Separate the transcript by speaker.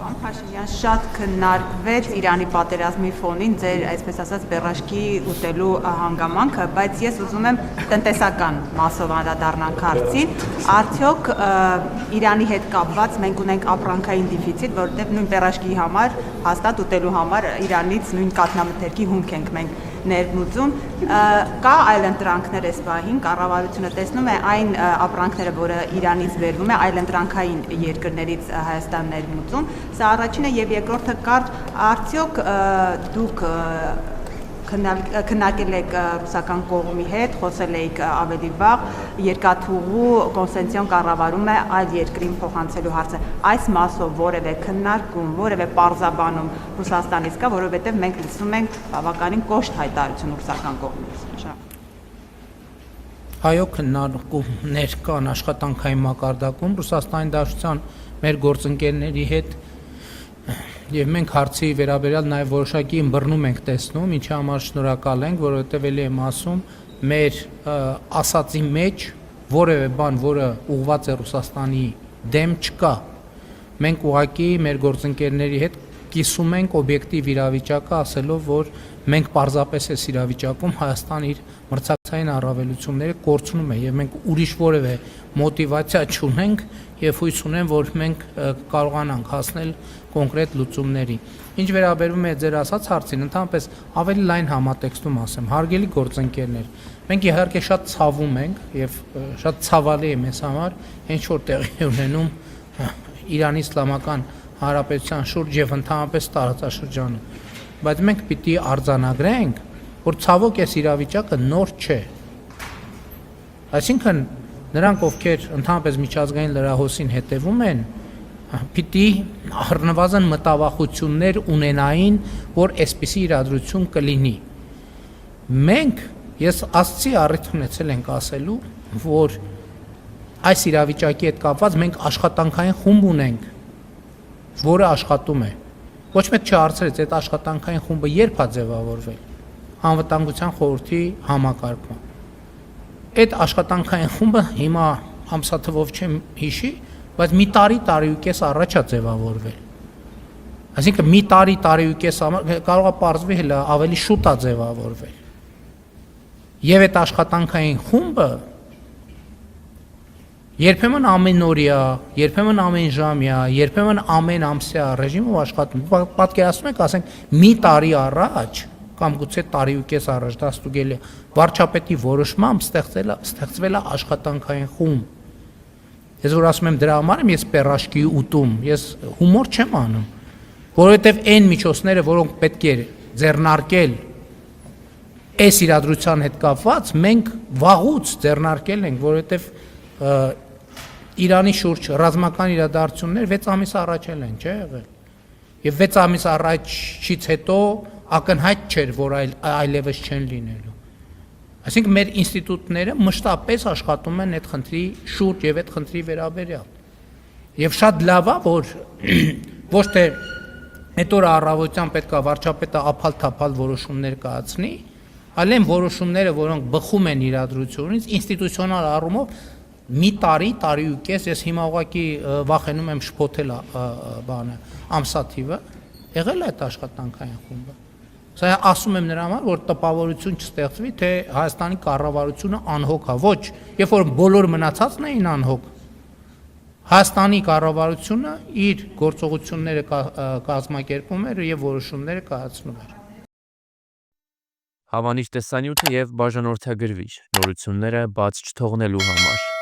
Speaker 1: Պարոն Փաշինյան, շատ քննարկվեց Իրանի պատերազմի ֆոնին ձեր, այսպես ասած, բեռաշկի ուտելու հանգամանքը, բայց ես ուզում եմ տնտեսական մասով անդրադառնանք հարցին, արդյոք Իրանի հետ կապված մենք ունենք ապրանքային դիֆիցիտ, որովհետև նույն բեռաշկի համար, հաստատ ուտելու համար Իրանից նույն կաթնամթերքի հումք ենք մենք ներմուծում, կա այլ ընտրանքներ այս պահին, կառավարությունը տեսնում է այն ապրանքները, որը Իրանից բերվում է, այլ ընտրանքային երկրներից Հայաստան ներմուծում, սա առաջինը եւ երկրորդը կարճ, արդյոք դուք քննարկել եք ռուսական կողմի հետ, խոսել եք ավելի վաղ, երկաթուղու կոնսենսիոն կառավարում է այլ երկրին փոխանցելու հարցը, այս մասով որևէ քննարկում, որևէ պարզաբանում Ռուսաստանից կա, որովհետև մենք լսում ենք բավականին կոշտ հայտարարություն ռուսական կողմից։
Speaker 2: Այո, քննարկումներ կան աշխատանքային մակարդակում Ռուսաստանի Դաշնության մեր գործընկերների հետ եւ մենք հարցի վերաբերյալ նաեւ որոշակի ըմբռնում ենք տեսնում, ինչի համար շնորհակալ ենք, որովհետեւ ելի եմ ասում, մեր ասածի մեջ որևէ բան, որը ուղղված է Ռուսաստանի դեմ չկա։ Մենք ուղղակի մեր գործընկերների հետ կիսում ենք օբյեկտիվ իրավիճակը, ասելով, որ մենք պարզապես այս իրավիճակում Հայաստան իր մրցակցային առավելությունները կորցնում է եւ մենք ուրիշ որևէ մոտիվացիա չունենք եւ հույս ունեմ, որ մենք կարողանանք հասնել կոնկրետ լուծումների։ Ինչ վերաբերում է ձեր ասած հարցին, ընդհանրապես ավելի լայն համատեքստում ասեմ, հարգելի գործընկերներ, մենք իհարկե շատ ցավում ենք եւ շատ ցավալի է մեզ համար, ինչ որ տեղի ունենում Իրանի Իսլամական Հանրապետության շուրջ եւ ընդհանրապես տարածաշրջանում, բայց մենք պիտի արձանագրենք, որ ցավոք այս իրավիճակը նոր չէ։ Այսինքն նրանք, ովքեր ընդհանրապես միջազգային լրահոսին հետևում են, պիտի առնվազն մտավախություններ ունենային, որ այսպիսի իրադրություն կլինի։ Մենք, ես աստծի առիթ ունեցել ենք ասելու, որ այս իրավիճակի հետ կապված մենք աշխատանքային խումբ ունենք, որը աշխատում է։ Ոչ մեկ չհարցրեց այդ աշխատանքային խումբը երբ է ձևավորվել Անվտանգության խորհրդի համակարգում։ Այդ աշխատանքային խումբը հիմա ամսաթվով չեմ հիշի, բայց մի տարի ու կես առաջ է ձևավորվել։ Այսինքն մի տարի ու կես կարող է պարզվի հələ ավելի շուտ է ձևավորվել։ Եվ այդ աշխատանքային խումբը երբեմն ամենօրյա, երբեմն ամենժամյա, երբեմն ամեն ամսյա ռեժիմով աշխատում։ Պատկերացնում եք, ասենք, մի տարի առաջ կամ գուցե տարի ու կես առաջ դա ստուգել է վարչապետի որոշմամբ ստեղծվել է աշխատանքային խումբ։ Ես որ ասում եմ դրա համար եմ ես պեռաշկի ուտում, ես հումոր չեմ անում, որովհետև այն միջոցները, որոնք պետք է ձեռնարկել այս իրադրության հետ կապված, մենք վաղուց ձեռնարկել ենք, որովհետև Իրանի շուրջ ռազմական իրադարձություններ 6 ամիս առաջ են, չէ՞ եղել։ Եվ 6 ամիս առաջից հետո ակնհայտ չէր, որ այլևս չեն լինելու։ Այսինքն մեր ինստիտուտները մշտապես աշխատում են այդ խնդրի շուրջ եւ այդ խնդրի վերաբերյալ։ Եվ շատ լավ է, որ ոչ թե այդ օրը առավոտյան պետք է վարչապետը ափալ-թափալ որոշումներ կայացնի, այլ այն որոշումները, որոնք բխում են իրադրությունից, ինստիտուցիոնալ առումով մի տարի ու կես, ես հիմա ուղղակի վախենում եմ շփոթել բանը, ամսաթիվը, եղել է այդ աշխատանքային խումբը։ Սա ասում եմ նրա համար, որ տպավորություն չստեղծվի, թե Հայաստանի կառավարությունը անհոգ է, ոչ, երբ որ բոլոր մնացածն էին անհոգ, Հայաստանի կառավարությունը իր գործողությունները կազմակերպում էր եւ որոշումները կայացնում էր։
Speaker 3: Հավանիչ տեսանյութը եւ բաժանորդագրվիչ նորությունները բաց չթողնելու համար